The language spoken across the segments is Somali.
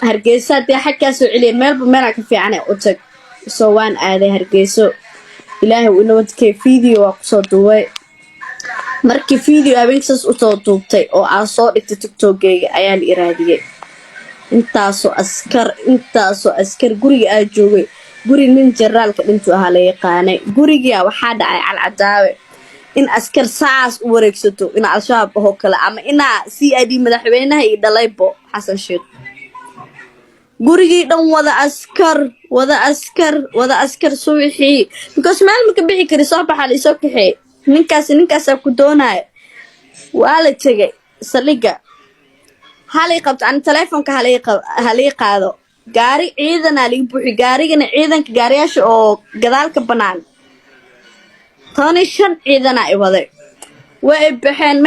hargeysa dee xagkaa soo celiyeen meelba meelaa ka fiicane u tag soo waan aaday hargeyso ilaahay uu nabadkee video waa kusoo duubay markii video habeenkaas usoo duubtay oo aan soo dhigtay tiktokgeyga ayaa la iraadiyey intaasoo askar guriga aa joogay guri nin jaraalka dhintu ahaa la yaqaanay gurigaa waxaa dhacay calcadaawe in askar saas u wareegsato in al-shabaab ahoo kale ama inaa CID madaxweynaha iyo dhalaybo xasan sheekh gurigii dhan wada askar suwixii because meel ma ka bixi kari soo baxaa la isoo kaxeey ninkaasaa ku doonaya waa la tegay saldhigga halay qabto aan teleefonka halay qaado gaari ciidanaa laga buuxi gaarigana ciidanka gaariyaasha oo gadaalka bannaan 15 ciidanaa i waday way baxeen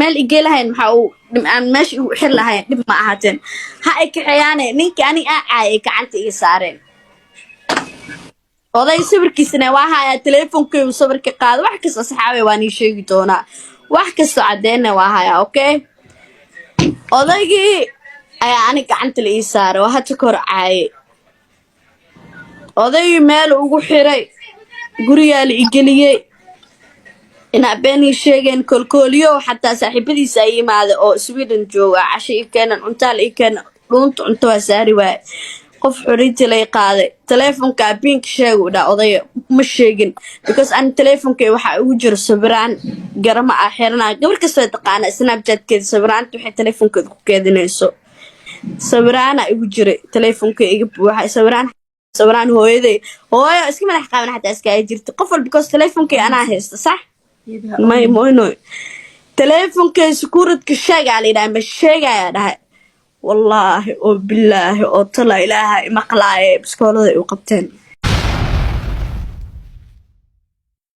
meel igee lahayn maxaa uu aan meesha igu xir lahayn dhib ma ahaateen ha ay kaxeeyaane ninkii ani caayay gacanta iga saareen oday sawirkiisana waa hayaa teleefonkeygu sawirka qaado wax kasta saxaabay waan ii sheegi doonaa wax kasta caddeena waa hayaa okay odaygii ayaa ani gacanta la ii saaray oo hadda ka hor caayay odaygii meel ugu xiray gurigaa la igeliyey inaa been ii sheegeen kolkooliyo xataa saaxiibadiisa ay yimaada oo Sweden jooga casho ii keenan cuntaal ii keenan dhuunta cunto waa saari waaye qof xuriintii lay qaaday teleefonka abinka sheeg u dhaa odaya ma sheegin because aan teleefonkay waxaa ugu jiro sawiraan garama ah xirnaa gabar kastoo taqaana snapchatkeeda sawiraanta waxay teleefonkeeda ku keedinayso sawiraana igu jiray teleefonkay iga buuxay sawiraan hooyo iska madax qaaban xataa iska ay jirto qof walba because teleefonkay anaa haysta sax may moyno teleefonkay sekuuradka sheegaa la yidhaha ma sheegayaa dhahay والله وبالله وطلع إلهي مقلعي بسكولة وقبتين